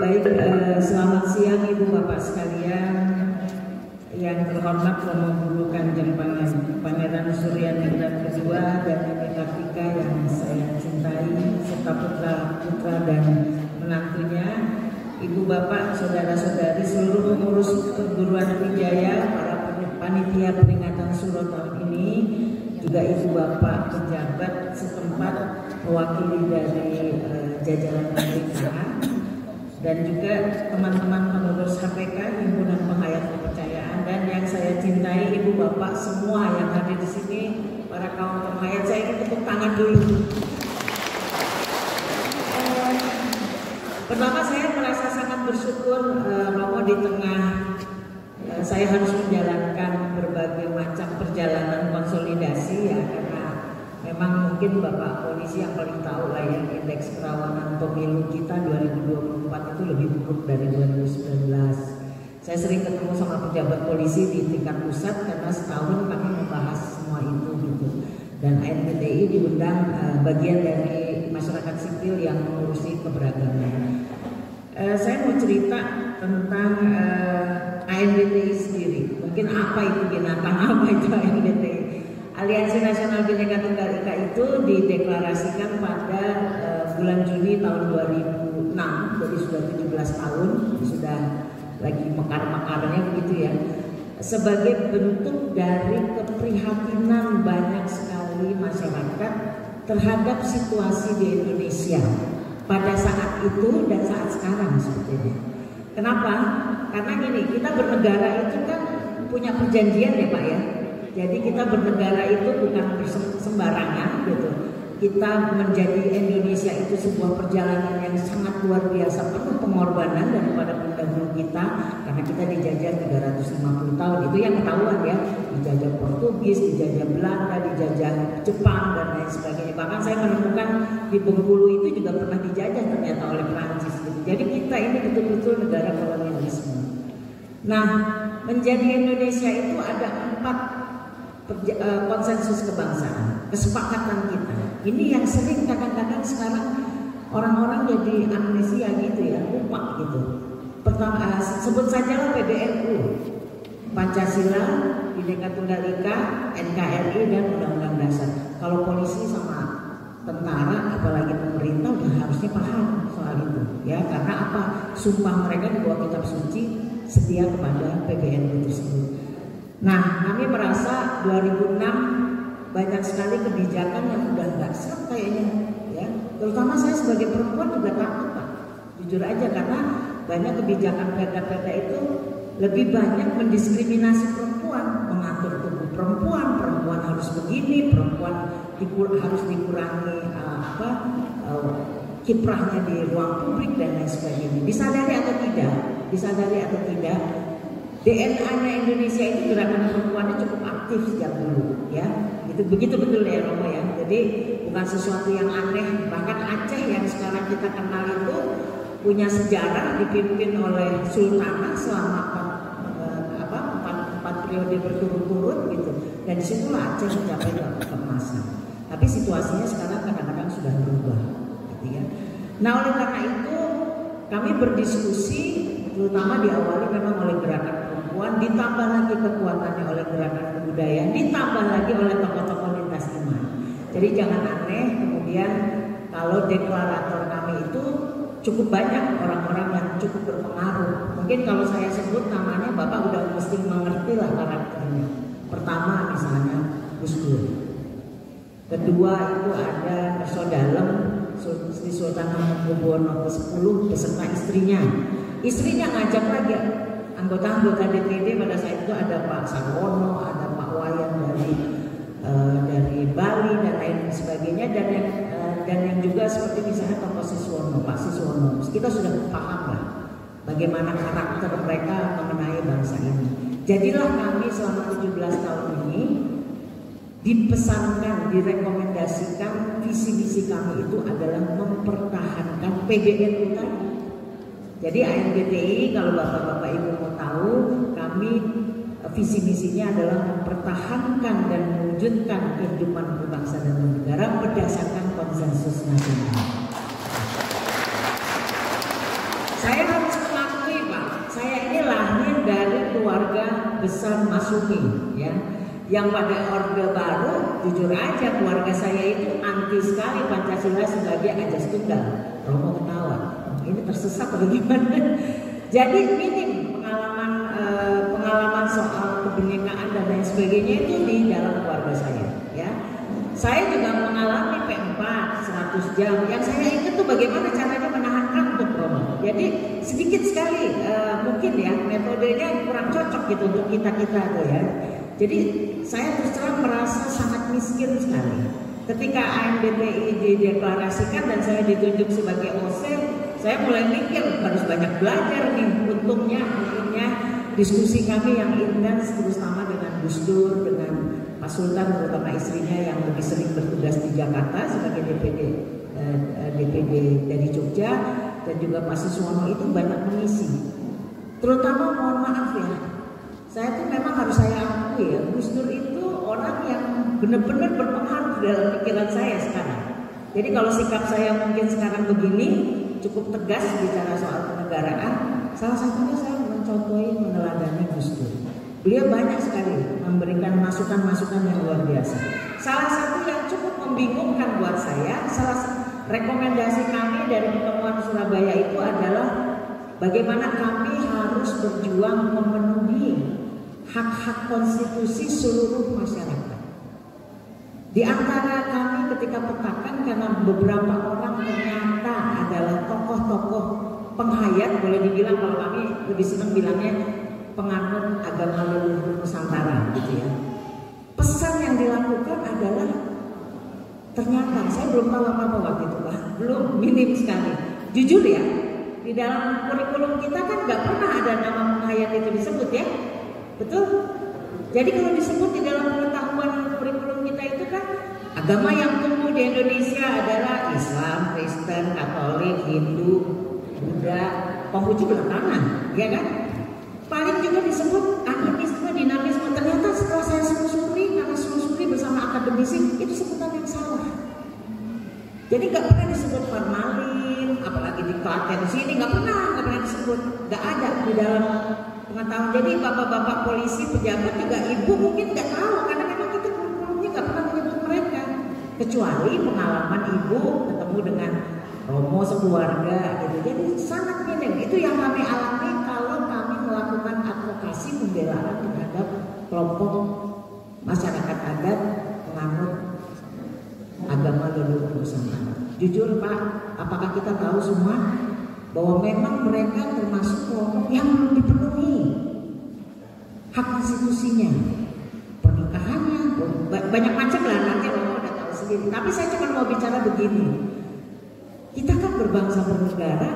Baik, selamat siang Ibu Bapak sekalian. Yang terhormat Romo Guru Kanjeng Pangeran Surya Ningrat kedua dan Ibu Kartika yang saya cintai, serta putra-putra dan menantunya, Ibu Bapak, saudara-saudari, seluruh pengurus perguruan Wijaya, para panitia peringatan Suro tahun ini, juga Ibu Bapak pejabat setempat mewakili dari jajaran pemerintahan, dan juga teman-teman pengurus HPK, Himpunan Penghayat Kepercayaan, dan yang saya cintai Ibu Bapak semua yang hadir di sini, para kaum penghayat. Saya ingin tepuk tangan dulu. Pertama, saya merasa sangat bersyukur bahwa di tengah saya harus menjalankan berbagai macam perjalanan konsolidasi, ya, karena memang mungkin Bapak Polisi yang paling tahu lah ya, indeks kerawanan pemilu kita 2024 itu lebih buruk dari 2019. Saya sering ketemu sama pejabat polisi di tingkat pusat karena setahun kami membahas semua itu gitu. Dan ANPTI diundang bagian dari masyarakat sipil yang mengurusi keberagaman. Saya mau cerita tentang ANPTI sendiri. Mungkin apa itu binatang, apa itu ANPTI? Aliansi Nasional Bhinneka Tunggal Ika itu dideklarasikan pada bulan Juni tahun 2006, jadi sudah 17 tahun, sudah lagi mekar-mekarnya begitu ya. Sebagai bentuk dari keprihatinan banyak sekali masyarakat terhadap situasi di Indonesia pada saat itu dan saat sekarang sebetulnya. Kenapa? Karena gini, kita bernegara itu kan punya perjanjian ya Pak ya. Jadi kita bernegara itu bukan sembarangan gitu. Kita menjadi Indonesia itu sebuah perjalanan yang sangat luar biasa, penuh pengorbanan daripada pendahulu kita, karena kita dijajah 350 tahun. Itu yang ketahuan ya, dijajah Portugis, dijajah Belanda, dijajah Jepang dan lain sebagainya. Bahkan saya menemukan di Bengkulu itu juga pernah dijajah ternyata oleh Prancis gitu. Jadi kita ini betul-betul negara kolonialisme. Nah, menjadi Indonesia itu ada 4 konsensus kebangsaan, kesepakatan kita. Ini yang sering kadang-kadang sekarang orang-orang jadi amnesia gitu ya, lupa gitu. Pertama, sebut sajalah PBNU, Pancasila, Bhinneka Tunggal Ika, NKRI, dan Undang-Undang Dasar. Kalau polisi sama tentara, apalagi pemerintah, udah harusnya paham soal itu, ya. Karena apa? Sumpah mereka di bawah kitab suci setia kepada PBNU tersebut. Nah, kami merasa 2006 banyak sekali kebijakan yang udah nggak serta kayaknya, ya. Terutama saya sebagai perempuan juga takut Pak, jujur aja, karena banyak kebijakan perda-perda itu lebih banyak mendiskriminasi perempuan, mengatur tubuh perempuan, perempuan harus begini, perempuan harus dikurangi kiprahnya di ruang publik dan lain sebagainya. Disadari atau tidak, DNA-nya Indonesia itu gerakan perempuannya cukup aktif sejak dulu, ya. Itu begitu betul ya Romo ya. Jadi bukan sesuatu yang aneh. Bahkan Aceh yang sekarang kita kenal itu punya sejarah dipimpin oleh Sultanah selama empat periode berturut-turut gitu. Dan disitulah Aceh mencapai keemasan. Tapi situasinya sekarang kadang-kadang sudah berubah, gitu ya. Nah, oleh karena itu kami berdiskusi, terutama diawali memang oleh gerakan perempuan, ditambah lagi kekuatannya oleh gerakan kebudayaan, ditambah lagi oleh tokoh-tokoh lintas iman. Jadi jangan aneh kemudian kalau deklarator kami itu cukup banyak orang-orang yang cukup berpengaruh. Mungkin kalau saya sebut namanya Bapak udah mesti mengerti lah karakternya. Pertama misalnya Gus Dur. Kedua itu ada Kerso Dalem, Sri Sultan Hamengkubuwono ke-10 beserta istrinya. Istrinya ngajak lagi anggota-anggota DPD pada saat itu, ada Pak Sarwono, ada Pak Wayan dari Bali dan lain sebagainya, dan yang juga seperti misalnya Pak Siswono. Kita sudah paham lah bagaimana karakter mereka mengenai bangsa ini. Jadilah kami selama 17 tahun ini dipesankan, direkomendasikan, visi-misi kami itu adalah mempertahankan PBNU tadi. Jadi ANPTI, kalau Bapak-Bapak Ibu mau tahu, kami visi misinya adalah mempertahankan dan mewujudkan kehidupan berbangsa dan bernegara berdasarkan konsensus nasional. Saya besar Masyumi, ya. Yang pada Orde Baru, jujur aja keluarga saya itu anti sekali Pancasila sebagai ajas tunggal. Romo ketawa, ini tersesat atau gimana? Jadi minim pengalaman soal kebinekaan dan lain sebagainya itu di dalam keluarga saya, ya. Saya juga mengalami P4 100 jam. Yang saya ingat tuh bagaimana caranya menahan kantuk, Romo. Jadi sedikit sekali mungkin ya metodenya kurang cocok gitu untuk kita tuh ya. Jadi saya terus terang merasa sangat miskin sekali. Ketika AMDTI dideklarasikan dan saya ditunjuk sebagai OC, saya mulai mikir harus banyak belajar nih. Untungnya diskusi kami yang intens terutama dengan Gus Dur, dengan Pak Sultan terutama istrinya yang lebih sering bertugas di Jakarta sebagai DPD dari Jogja, dan juga Pak Suswono itu banyak mengisi. Terutama mohon maaf ya, saya tuh memang harus saya akui ya, Gus Dur itu orang yang benar-benar berpengaruh dalam pikiran saya sekarang. Jadi kalau sikap saya mungkin sekarang begini, cukup tegas bicara soal kenegaraan, salah satunya saya mencontohi meneladani Gus Dur. Beliau banyak sekali memberikan masukan-masukan yang luar biasa. Salah satu yang cukup membingungkan buat saya, rekomendasi kami dari pertemuan Surabaya itu adalah bagaimana kami harus berjuang memenuhi hak-hak konstitusi seluruh masyarakat. Di antara kami ketika petakan, karena beberapa orang ternyata adalah tokoh-tokoh penghayat, boleh dibilang kalau kami lebih senang bilangnya penganut agama leluhur Nusantara gitu ya. Pesan yang dilakukan adalah ternyata saya belum tahu apa waktu itu Pak, belum, minim sekali. Jujur ya, di dalam kurikulum kita kan nggak pernah ada nama penghayat itu disebut ya, betul? Jadi kalau disebut di dalam pengetahuan kurikulum kita itu kan agama yang tumbuh di Indonesia adalah Islam, Kristen, Katolik, Hindu, Buddha, Konghucu belakangan, ya kan? Paling juga disebut animisme, dinamisme. Ternyata setelah saya selusuri bersama akademisi, itu sebutan yang salah. Jadi nggak pernah disebut formalin, apalagi di Klaten sini nggak pernah disebut, nggak ada di dalam pengetahuan. Jadi bapak-bapak polisi, pejabat juga ibu mungkin nggak tahu karena memang kita kurikulumnya nggak pernah menyebut mereka, kecuali pengalaman ibu ketemu dengan Romo sekeluarga gitu. Jadi sangat minim. Itu yang kami alami kalau kami melakukan advokasi pembelaan terhadap kelompok masyarakat adat penganut agama leluhur Nusantara. Jujur Pak, apakah kita tahu semua bahwa memang mereka termasuk kelompok yang belum dipenuhi hak konstitusinya, pernikahannya, banyak macam lah, nanti Romo udah tahu sendiri. Tapi saya cuma mau bicara begini. Kita kan berbangsa bernegara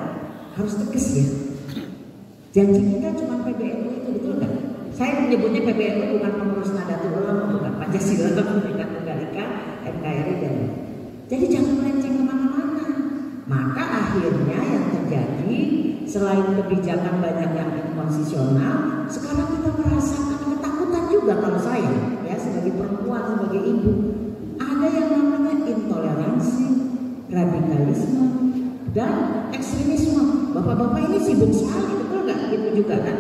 harus tegas ya. Janji kita cuma PBNU itu, betul nggak? Saya menyebutnya PBNU bukan pengurus Nahdlatul Ulama, bukan Pancasila, Bhinneka Tunggal Ika, NKRI dan jadi jangan melenceng kemana-mana. Maka akhirnya yang terjadi selain kebijakan banyak yang inkonstitusional, sekarang kita merasakan ketakutan juga kalau saya ya sebagai perempuan, sebagai ibu, ada yang namanya intoleransi, radikalisme dan ekstremisme. Bapak-bapak ini sibuk sekali, betul nggak? Gitu juga kan?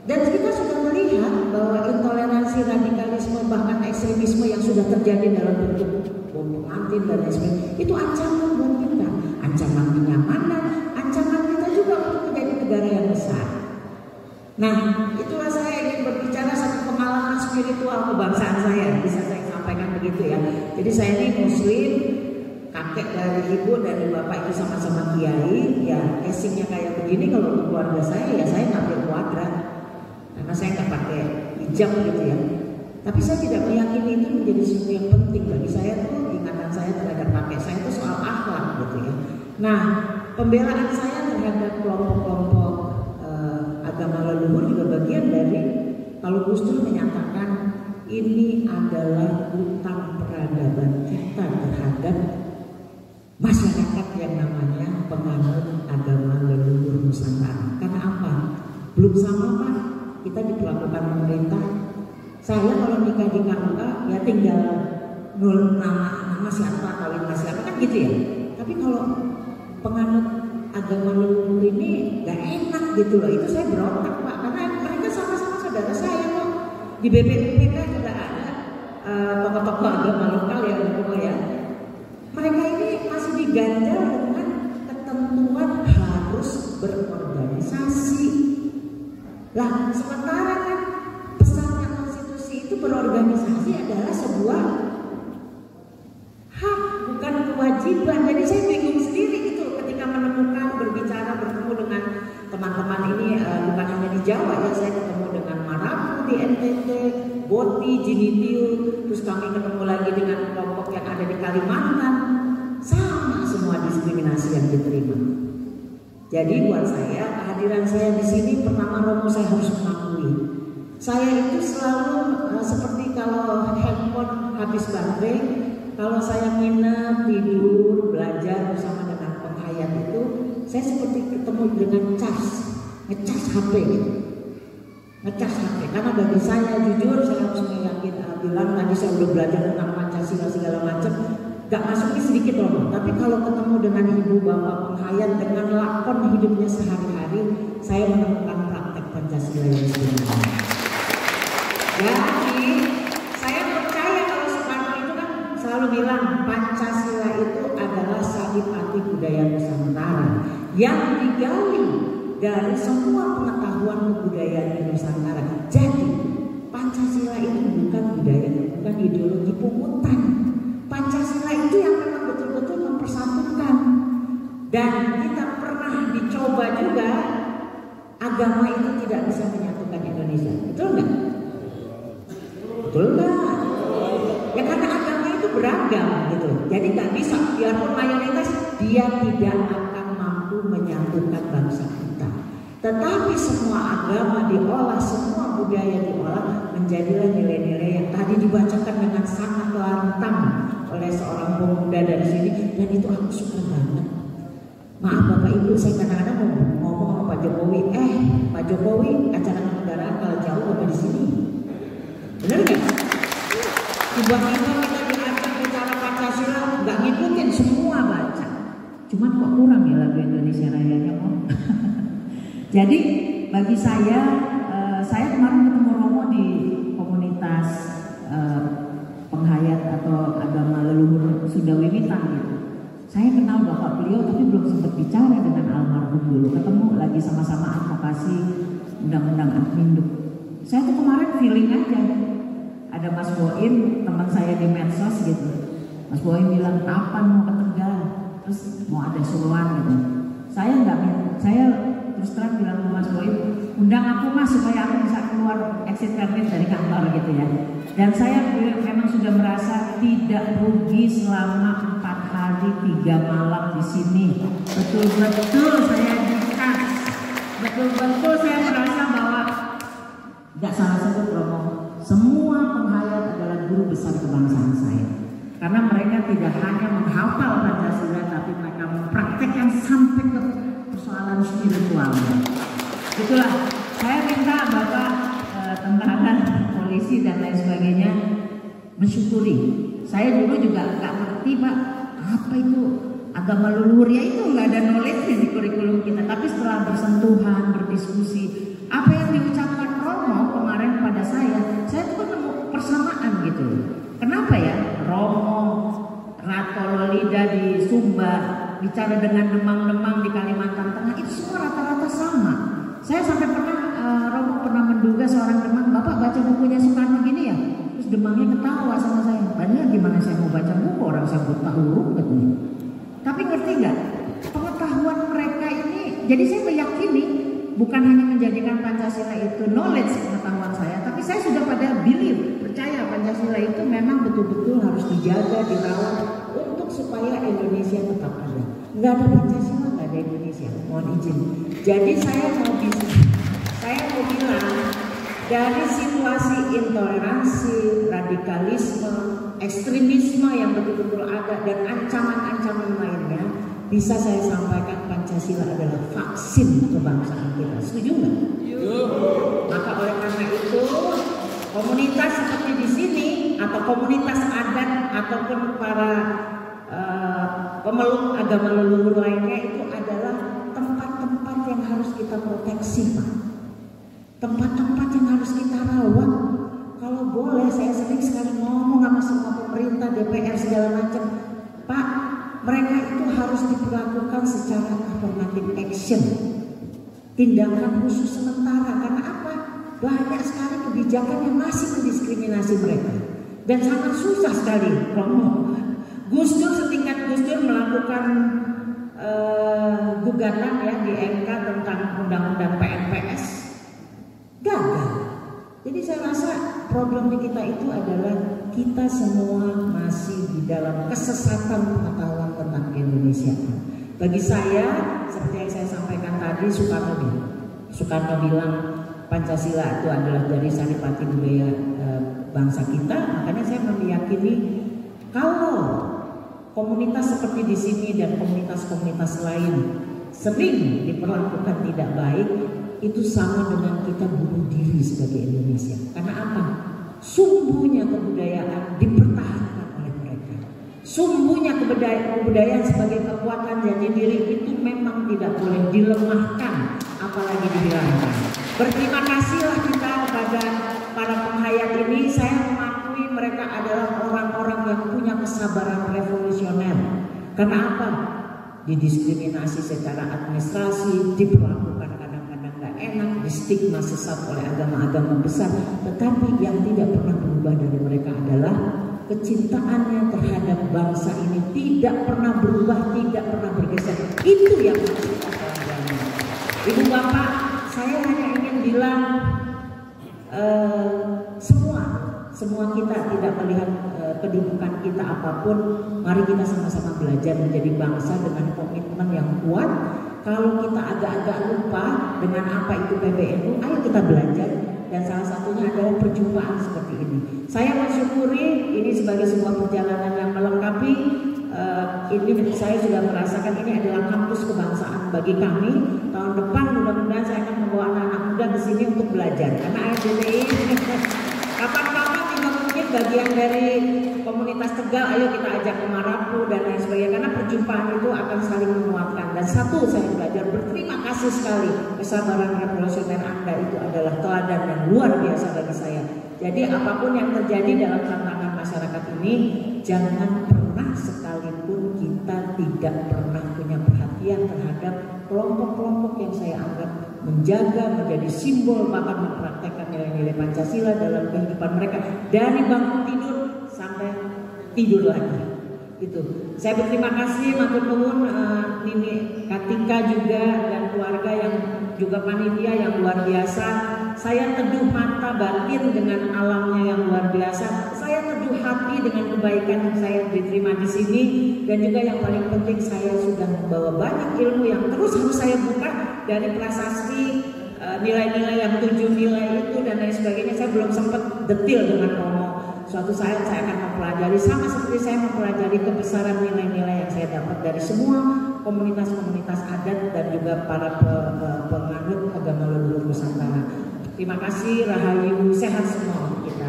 Dan kita sudah melihat bahwa intoleransi, radikalisme, bahkan ekstremisme yang sudah terjadi dalam bentuk bom pengantin dan lain sebagainya, itu ancaman buat kita, ancaman kenyamanan, ancaman kita juga untuk menjadi negara yang besar. Nah, itulah saya ingin berbicara satu pengalaman spiritual kebangsaan saya, bisa saya sampaikan begitu ya. Jadi saya ini Muslim, kakek dari ibu dari bapak itu sama-sama kiai, ya casingnya kayak begini. Kalau untuk keluarga saya ya saya ngambil kuadrat karena saya nggak pakai hijab gitu ya. Tapi saya tidak meyakini itu menjadi sesuatu yang penting bagi saya. Tuh ingatan saya terhadap kakek saya itu soal akhlak gitu ya. Nah, pembelaan saya terhadap kelompok-kelompok agama leluhur juga bagian dari kalau Gus Dur menyatakan ini adalah hutang peradaban kita terhadap masyarakat yang namanya penganut agama leluhur Nusantara. Karena apa? Belum sama Pak, kita diperlakukan pemerintah. Saya kalau nikah di KUK ya tinggal nul nama siapa, kawin sama siapa kan gitu ya. Tapi kalau penganut agama leluhur ini gak enak gitu loh. Itu saya berontak Pak, karena mereka sama-sama saudara saya. Di BPUPK juga ada tokoh-tokoh agama lokal ya, ya. Mereka ini masih diganjal dengan ketentuan harus berorganisasi. Lah, sementara kan pesannya konstitusi itu berorganisasi adalah sebuah hak, bukan kewajiban. Jadi saya bingung sendiri gitu ketika menemukan, berbicara, bertemu dengan teman-teman ini, bukan hanya di Jawa ya, saya ketemu dengan Marapu di NTT, Boti, Jinitiu, terus kami ketemu lagi dengan kelompok yang ada di Kalimantan. Sama semua diskriminasi yang diterima. Jadi buat saya, kehadiran saya di sini pertama Romo saya harus mengakui. Saya itu selalu seperti kalau handphone habis baterai, kalau saya nginep, tidur, belajar bersama dengan penghayat itu, saya seperti ketemu dengan ngecas HP gitu. Ngecas HP, karena bagi saya jujur saya harus bilang tadi saya udah belajar tentang Pancasila segala macam, gak masuknya sedikit loh. Tapi kalau ketemu dengan ibu bapak penghayat dengan lakon hidupnya sehari-hari, saya menemukan praktek Pancasila yang sebenarnya. Jadi saya percaya kalau Soekarno itu kan selalu bilang Pancasila itu adalah saripati budaya Nusantara yang digali dari semua pengetahuan kebudayaan di Nusantara. Jadi Pancasila itu bukan budaya, bukan ideologi pungutan. Pancasila itu yang memang betul-betul mempersatukan. Dan kita pernah dicoba juga, agama itu tidak bisa menyatukan Indonesia. Betul nggak? Betul nggak? Ya karena agama itu beragam gitu. Jadi nggak bisa, biarpun mayoritas dia tidak akan mampu menyatukan bangsa kita. Tetapi semua agama diolah, semua budaya diolah, menjadilah nilai-nilai yang tadi dibacakan dengan sangat lantang oleh seorang pemuda dari sini, dan itu aku suka banget. Maaf Bapak Ibu, saya kadang-kadang mau ngomong sama Pak Jokowi, Pak Jokowi acara kenegaraan kalau jauh Bapak di sini, benar nggak? Tiba-tiba kita diajak bicara Pancasila, nggak ngikutin, semua baca. Cuman kok kurang ya lagu Indonesia Rayanya kok. Jadi bagi saya kemarin ketemu Romo di komunitas penghayat atau agama leluhur Sunda Wiwitan gitu. Saya kenal bapak beliau tapi belum sempat bicara dengan almarhum dulu. Ketemu lagi sama-sama advokasi undang-undang Admindu. Saya tuh kemarin feeling aja. Ada Mas Boim, teman saya di medsos gitu. Mas Boim bilang kapan mau ke Tegal, terus mau ada suruhan gitu. Saya terus terang bilang ke Mas Boim, undang aku Mas supaya aku bisa keluar exit permit dari kantor gitu ya. Dan saya memang sudah merasa tidak rugi selama 4 hari 3 malam di sini. Betul-betul saya dikas, betul-betul saya merasa bahwa nggak salah satu Romo. Semua penghayat adalah guru besar kebangsaan saya. Karena mereka tidak hanya menghafal Pancasila, tapi mereka mempraktekkan sampai ke persoalan spiritual. Itulah, saya minta Bapak tentara, polisi dan lain sebagainya mensyukuri. Saya dulu juga nggak ngerti Pak, apa itu agama leluhur, ya itu nggak ada knowledge di kurikulum kita. Tapi setelah bersentuhan, berdiskusi, apa yang diucapkan Romo kemarin pada saya tuh ketemu persamaan gitu. Kenapa ya? Romo, Rato Lolida di Sumba, bicara dengan Demang-Demang di Kalimantan Tengah, itu semua rata-rata sama. Saya sampai Romo pernah menduga seorang Demang, Bapak baca bukunya Soekarno gini ya? Terus Demangnya ketawa sama saya. Padahal gimana saya mau baca buku, orang saya buta huruf katanya. Tapi ngerti nggak? Pengetahuan mereka ini, jadi saya meyakini bukan hanya menjadikan Pancasila itu knowledge pengetahuan saya, tapi saya sudah pada believe, percaya Pancasila itu memang betul-betul harus dijaga, dirawat untuk supaya Indonesia tetap ada. Nggak ada Pancasila, nggak ada Indonesia. Mohon izin. Jadi saya mau bilang dari situasi intoleransi, radikalisme, ekstremisme yang betul-betul ada dan ancaman-ancaman lainnya, bisa saya sampaikan Pancasila adalah vaksin kebangsaan kita. Setuju nggak? Maka oleh karena itu komunitas seperti di sini atau komunitas adat ataupun para pemeluk agama leluhur lainnya itu adalah tempat-tempat yang harus kita proteksi, Pak. Tempat-tempat yang harus kita rawat. saya sering sekali ngomong sama semua pemerintah, DPR segala macam, Pak, mereka itu harus diperlakukan secara affirmative action, tindakan khusus sementara. Karena apa? Banyak sekali kebijakan yang masih mendiskriminasi mereka dan sangat susah sekali. Gus Dur, setingkat Gus Dur melakukan gugatan ya di MK tentang undang-undang PNPS, gagal. Jadi saya rasa problem di kita itu adalah kita semua masih di dalam kesesatan pengetahuan tentang Indonesia. Bagi saya, seperti yang saya sampaikan tadi, Soekarno bilang Pancasila itu adalah dari saripati budaya bangsa kita. Makanya saya meyakini kalau komunitas seperti di sini dan komunitas-komunitas lain sering diperlakukan tidak baik, itu sama dengan kita bunuh diri sebagai Indonesia. Karena apa? Sumbunya kebudayaan dipertahankan oleh mereka. Sumbunya kebudayaan sebagai kekuatan jati diri itu memang tidak boleh dilemahkan, apalagi dihilangkan. Berterima kasihlah kita kepada para penghayat ini. Saya mengakui mereka adalah orang-orang yang punya kesabaran revolusioner. Karena apa? Didiskriminasi secara administrasi, diperlakukan kadang-kadang gak enak, distigma sesat oleh agama-agama besar. Tetapi yang tidak pernah berubah dari mereka adalah kecintaannya terhadap bangsa ini tidak pernah berubah, tidak pernah bergeser. Itu yang harus kita pelajari. Ibu bapak, saya hanya ingin bilang semua kita tidak melihat kedudukan kita apapun, mari kita sama-sama belajar menjadi bangsa dengan komitmen yang kuat. Kalau kita agak-agak lupa dengan apa itu PBNU, ayo kita belajar. Dan salah satunya adalah perjumpaan seperti ini. Saya mensyukuri ini sebagai sebuah perjalanan yang melengkapi. Ini saya sudah merasakan ini adalah kampus kebangsaan bagi kami. Tahun depan mudah-mudahan saya akan membawa anak-anak muda ke sini untuk belajar. Karena ASDTI kapan-kapan juga mungkin bagian dari komunitas Tegal, ayo kita ajak ke Marapu dan lain sebagainya. Karena perjumpaan itu akan saling menguatkan. Dan satu saya belajar, berterima kasih sekali, kesabaran revolusioner Anda itu adalah teladan yang luar biasa bagi saya. Jadi apapun yang terjadi dalam tantangan masyarakat ini, jangan pernah sekalipun kita tidak pernah punya perhatian terhadap kelompok-kelompok yang saya anggap menjaga, menjadi simbol, bahkan mempraktekkan nilai-nilai Pancasila dalam kehidupan mereka dari bangun tidur sampai tidur lagi. Gitu. Saya berterima kasih matur nuwun Nini Katika juga dan keluarga yang juga panitia yang luar biasa. Saya teduh mata batin dengan alamnya yang luar biasa. Saya teduh hati dengan kebaikan yang saya diterima di sini, dan juga yang paling penting saya sudah membawa banyak ilmu yang terus harus saya buka dari prasasti, nilai-nilai yang 7 nilai itu dan lain sebagainya. Saya belum sempat detil dengan Romo. Suatu saat saya akan mempelajari, sama seperti saya mempelajari kebesaran nilai-nilai yang saya dapat dari semua komunitas-komunitas adat dan juga para penganut agama leluhur Nusantara. Terima kasih, rahayu, sehat semua untuk kita.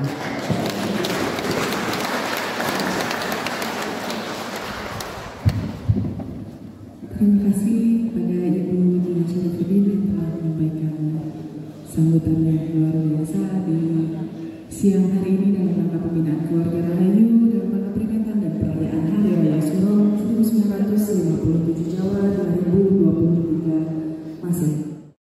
Terima kasih.